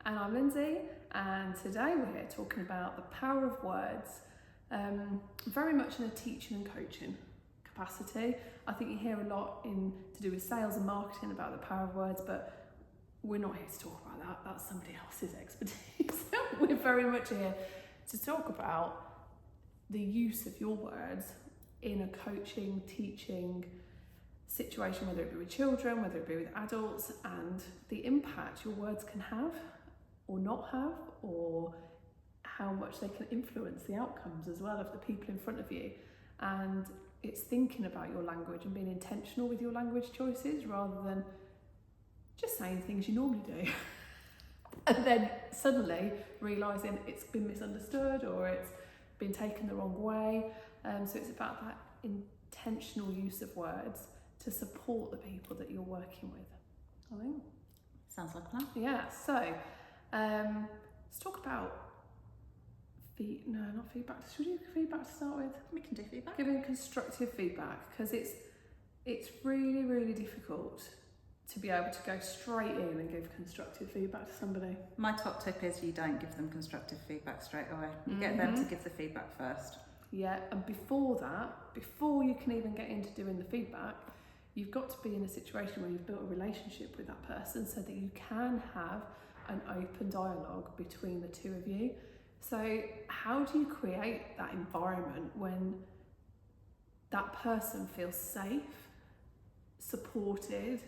And I'm Lindsay, and today we're here talking about the power of words, very much in a teaching and coaching capacity. I think you hear a lot to do with sales and marketing about the power of words, but we're not here to talk about that. That's somebody else's expertise. We're very much here to talk about the use of your words in a coaching, teaching situation, whether it be with children, whether it be with adults, and the impact your words can have or not have, or how much they can influence the outcomes as well of the people in front of you. And it's thinking about your language and being intentional with your language choices rather than just saying things you normally do and then suddenly realising it's been misunderstood or it's been taken the wrong way. So it's about that intentional use of words to support the people that you're working with. I think. Sounds like a plan. Yeah, so let's talk about not feedback. Should we do feedback to start with? We can do feedback. Giving constructive feedback, because it's really, really difficult to be able to go straight in and give constructive feedback to somebody. My top tip is you don't give them constructive feedback straight away. You get them to give the feedback first. Yeah, and before you can even get into doing the feedback, you've got to be in a situation where you've built a relationship with that person so that you can have an open dialogue between the two of you. So how do you create that environment when that person feels safe, supported,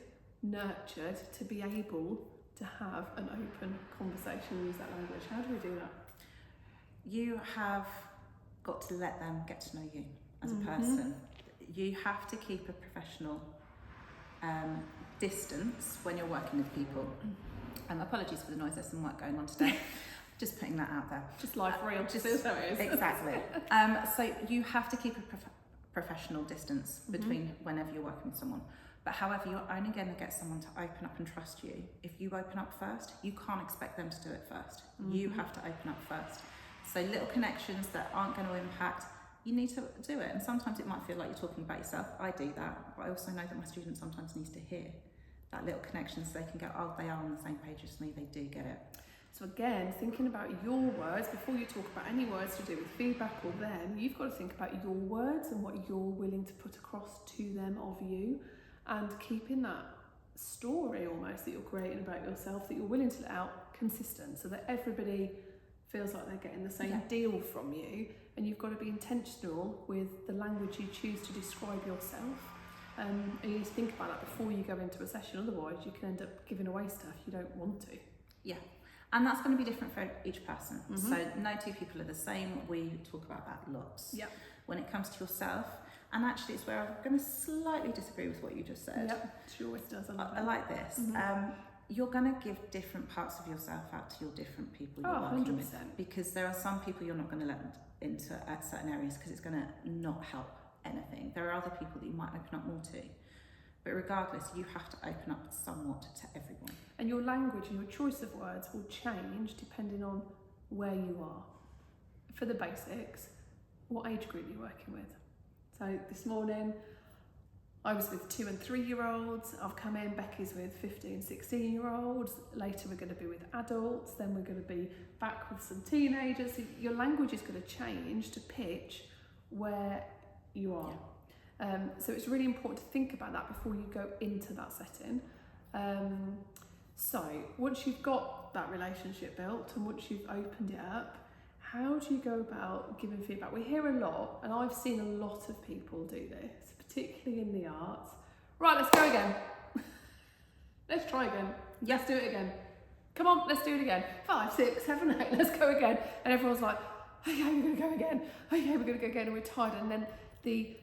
nurtured to be able to have an open conversation and use that language? How do we do that? You have got to let them get to know you as a person. You have to keep a professional distance when you're working with people. Apologies for the noise, there's some work going on today. Just putting that out there. Just life real, just so it is. Exactly. So you have to keep a professional distance between whenever you're working with someone. But however, you're only going to get someone to open up and trust you if you open up first. You can't expect them to do it first. You have to open up first. So little connections that aren't going to impact, you need to do it. And sometimes it might feel like you're talking about yourself. I do that, but I also know that my students sometimes need to hear that little connection so they can go, oh, they are on the same page as me, they do get it. So again, thinking about your words, before you talk about any words to do with feedback or them, you've got to think about your words and what you're willing to put across to them of you, and keeping that story almost that you're creating about yourself, that you're willing to let out, consistent, so that everybody feels like they're getting the same deal from you. And you've got to be intentional with the language you choose to describe yourself. And you need to think about that before you go into a session, otherwise you can end up giving away stuff you don't want to. Yeah, and that's going to be different for each person. So no two people are the same. We talk about that lots. Yeah. When it comes to yourself, and actually it's where I'm going to slightly disagree with what you just said. Yep, she always does. I like this. You're going to give different parts of yourself out to your different people you're working 100%. with, because there are some people you're not going to let into certain areas because it's going to not help anything. There are other people that you might open up more to, but regardless, you have to open up somewhat to everyone. And your language and your choice of words will change depending on where you are. For the basics, what age group you're working with. So this morning I was with 2 and 3 year olds. I've come in, Becky's with 15, 16 year olds. Later we're going to be with adults, then we're going to be back with some teenagers. So your language is going to change to pitch where you are. So it's really important to think about that before you go into that setting. So once you've got that relationship built and once you've opened it up, how do you go about giving feedback? We hear a lot, and I've seen a lot of people do this, particularly in the arts. Right, let's go again. Let's try again. Let's do it again. Come on, let's do it again. 5, 6, 7, 8, let's go again. And everyone's like, okay, we're going to go again. Okay, we're going to go again, and we're tired. And then the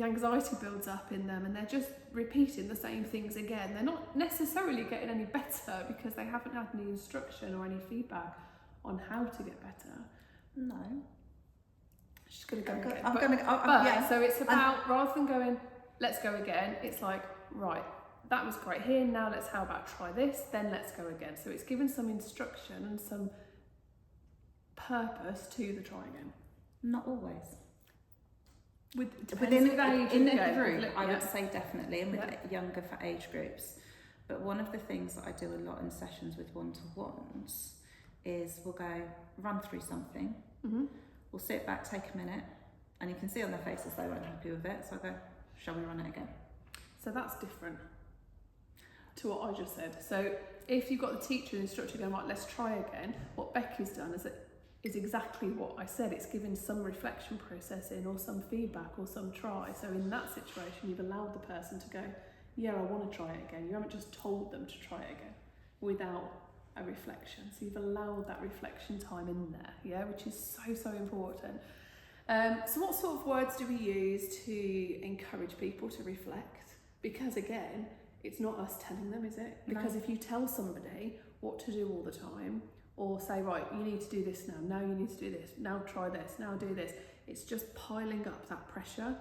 anxiety builds up in them, and they're just repeating the same things again. They're not necessarily getting any better because they haven't had any instruction or any feedback on how to get better. No. She's going to go again. Yeah. So it's about, rather than going, let's go again, it's like, right, that was great here, now how about try this, then let's go again. So it's given some instruction and some purpose to the try again. Not always. Within the age in the group, I would say definitely, and with younger age groups. But one of the things that I do a lot in sessions with one-to-ones is we'll go run through something, we'll sit back, take a minute, and you can see on their faces they weren't happy with it, so I go, shall we run it again? So that's different to what I just said. So if you've got the teacher and instructor going, right, let's try again, what Becky's done is exactly what I said. It's given some reflection process in, or some feedback, or some try. So in that situation, you've allowed the person to go, yeah, I want to try it again. You haven't just told them to try it again without a reflection. So you've allowed that reflection time in there, yeah, which is so important. So what sort of words do we use to encourage people to reflect? Because again, it's not us telling them, is it? Because if you tell somebody what to do all the time, or say, right, you need to do this now you need to do this, now try this, now do this, it's just piling up that pressure.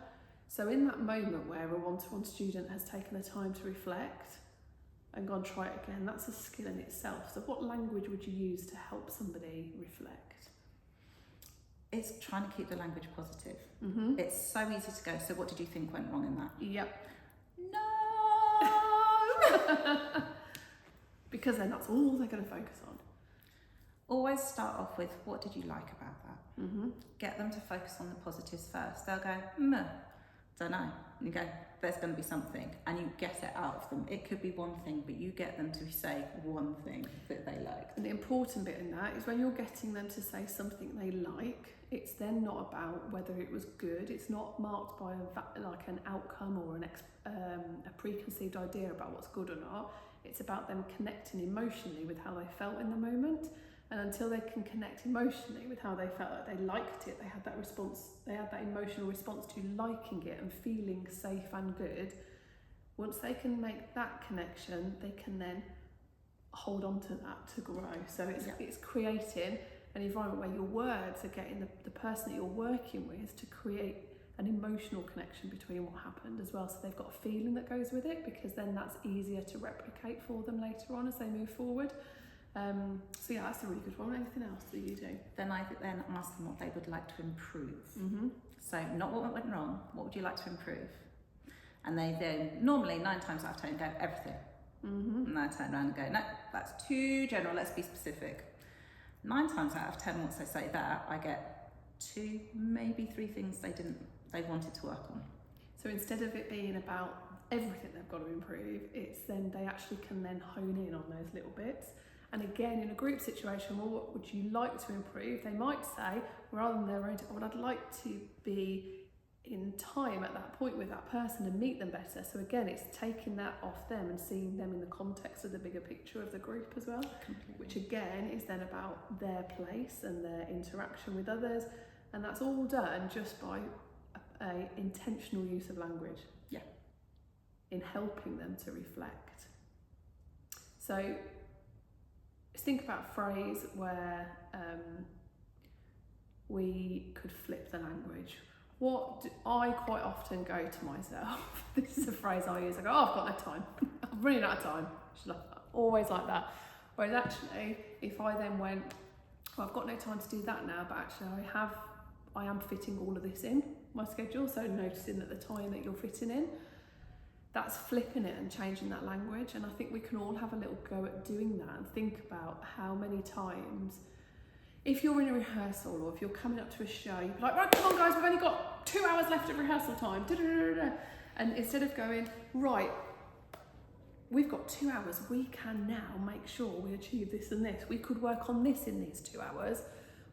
So in that moment where a one-to-one student has taken the time to reflect and gone try it again, that's a skill in itself. So what language would you use to help somebody reflect? It's trying to keep the language positive. It's so easy to go, so what did you think went wrong in that? Yep. No! Because then that's all they're going to focus on. Always start off with, what did you like about that? Get them to focus on the positives first. They'll go, don't know. And you go, there's going to be something. And you get it out of them. It could be one thing, but you get them to say one thing that they liked. And the important bit in that is when you're getting them to say something they like, it's then not about whether it was good. It's not marked by an outcome or a preconceived idea about what's good or not. It's about them connecting emotionally with how they felt in the moment. And until they can connect emotionally with how they felt, like they liked it, they had that response, they had that emotional response to liking it and feeling safe and good. Once they can make that connection, they can then hold on to that to grow. So it's creating an environment where your words are getting the person that you're working with to create an emotional connection between what happened as well. So they've got a feeling that goes with it, because then that's easier to replicate for them later on as they move forward. So yeah, that's a really good one. Anything else that you do? Then I then ask them what they would like to improve. So not what went wrong, what would you like to improve? And they then normally 9 times out of 10 go everything. And I turn around and go, no, that's too general, let's be specific. 9 times out of 10, once they say that, I get 2, maybe 3 things they wanted to work on. So instead of it being about everything they've got to improve, it's then they actually can then hone in on those little bits. And again, in a group situation, well, what would you like to improve? They might say, rather than their own, well, I'd like to be in time at that point with that person and meet them better. So again, it's taking that off them and seeing them in the context of the bigger picture of the group as well. Completely. Which again is then about their place and their interaction with others. And that's all done just by a intentional use of language. Yeah. In helping them to reflect. So think about a phrase where we could flip the language. What do I quite often go to myself, this is a phrase I use, I go, oh, I've got no time, I'm running out of time. Always like that. Whereas actually, if I then went, well, I've got no time to do that now, but actually I am fitting all of this in my schedule, so noticing that the time that you're fitting in, that's flipping it and changing that language. And I think we can all have a little go at doing that and think about how many times, if you're in a rehearsal or if you're coming up to a show, you're like, right, come on guys, we've only got 2 hours left of rehearsal time. And instead of going, right, we've got 2 hours, we can now make sure we achieve this and this. We could work on this in these 2 hours.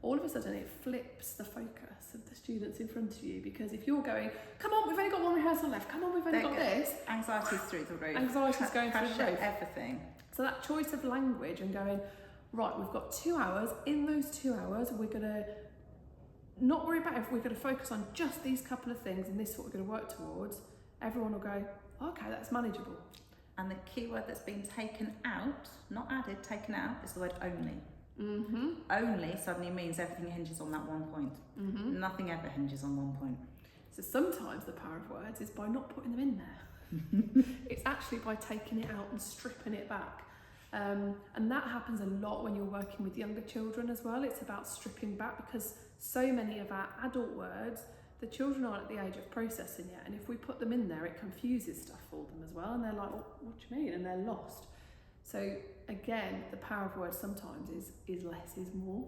All of a sudden it flips the focus of the students in front of you, because if you're going, come on, we've only got 1 rehearsal left, come on, we've only got this. Anxiety's through the roof. Anxiety's going through the roof. Everything. So that choice of language and going, right, we've got 2 hours, in those 2 hours, we're gonna not worry about if we're gonna focus on just these couple of things and this is what we're gonna work towards, everyone will go, okay, that's manageable. And the key word that's been taken out, not added, taken out, is the word only. Only suddenly means everything hinges on that one point. Nothing ever hinges on one point. So sometimes the power of words is by not putting them in there. It's actually by taking it out and stripping it back. And that happens a lot when you're working with younger children as well. It's about stripping back, because so many of our adult words the children aren't at the age of processing yet, and if we put them in there, it confuses stuff for them as well, and they're like, what do you mean? And they're lost. So again, the power of words sometimes is less is more.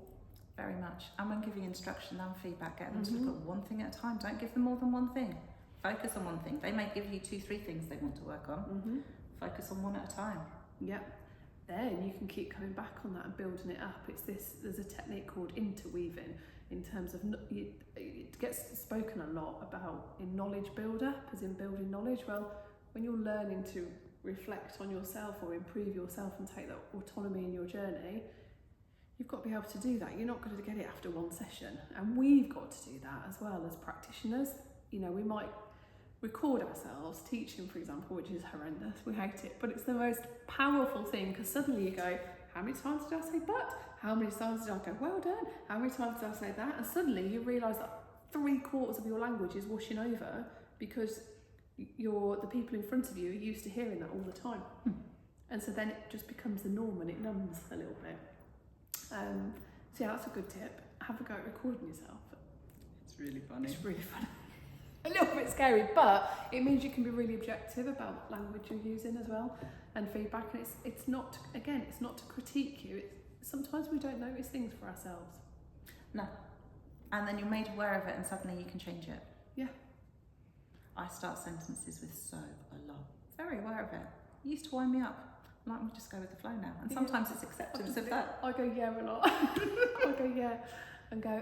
Very much. And when giving instruction and feedback, get them to look at one thing at a time. Don't give them more than one thing. Focus on one thing. They may give you 2-3 things they want to work on. Focus on one at a time. Yep. Then you can keep coming back on that and building it up. There's a technique called interweaving, in terms of, it gets spoken a lot about in knowledge builder, as in building knowledge. Well, when you're learning to reflect on yourself or improve yourself and take that autonomy in your journey, you've got to be able to do that. You're not going to get it after one session. And we've got to do that as well as practitioners. You know, we might record ourselves teaching, for example, which is horrendous. We hate it, but it's the most powerful thing, because suddenly you go, how many times did I say but? How many times did I go, well done? How many times did I say that? And suddenly you realise that 3/4 of your language is washing over because the people in front of you are used to hearing that all the time. And so then it just becomes the norm and it numbs a little bit. So yeah, that's a good tip. Have a go at recording yourself. It's really funny. It's really funny. A little bit scary, but it means you can be really objective about language you're using as well, and feedback. And it's not, again, it's not to critique you. Sometimes we don't notice things for ourselves. No. And then you're made aware of it and suddenly you can change it. Yeah. I start sentences with so a lot. Very aware of it. It used to wind me up. I'm like, we just go with the flow now. And sometimes it's acceptance of that. I go yeah a lot. I go yeah and go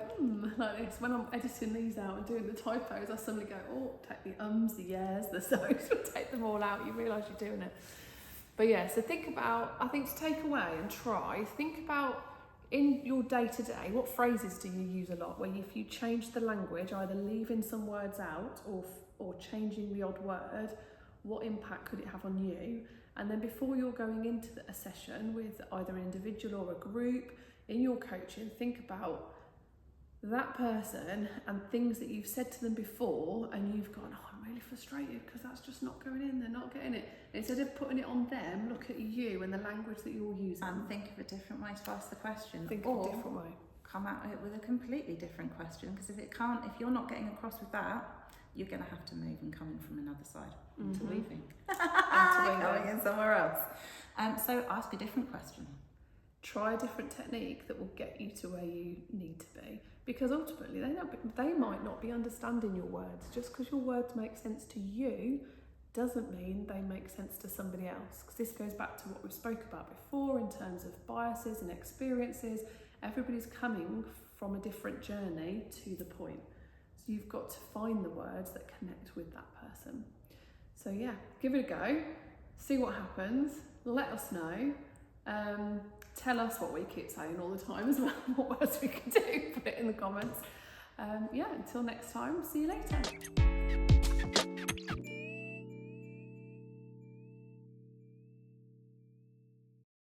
like this. When I'm editing these out and doing the typos, I suddenly go, oh, take the ums, the yeahs, the so's, take them all out. You realise you're doing it. But yeah, so think about, I think to take away and think about in your day-to-day, what phrases do you use a lot? Where if you change the language, either leaving some words out or changing the odd word, what impact could it have on you? And then before you're going into a session with either an individual or a group, in your coaching, think about that person and things that you've said to them before and you've gone, oh, I'm really frustrated because that's just not going in, they're not getting it. Instead of putting it on them, look at you and the language that you're using. And think of a different way to ask the question. Think of a different way. Come at it with a completely different question, because if you're not getting across with that, you're going to have to move and come in from another side. Interweaving. Going in somewhere else. So ask a different question. Try a different technique that will get you to where you need to be, because ultimately they might not be understanding your words. Just because your words make sense to you doesn't mean they make sense to somebody else, because this goes back to what we spoke about before in terms of biases and experiences. Everybody's coming from a different journey to the point. So you've got to find the words that connect with that person. So yeah, give it a go, see what happens, let us know. Tell us what we keep saying all the time as well, what words we can do, put it in the comments. Yeah, until next time, see you later.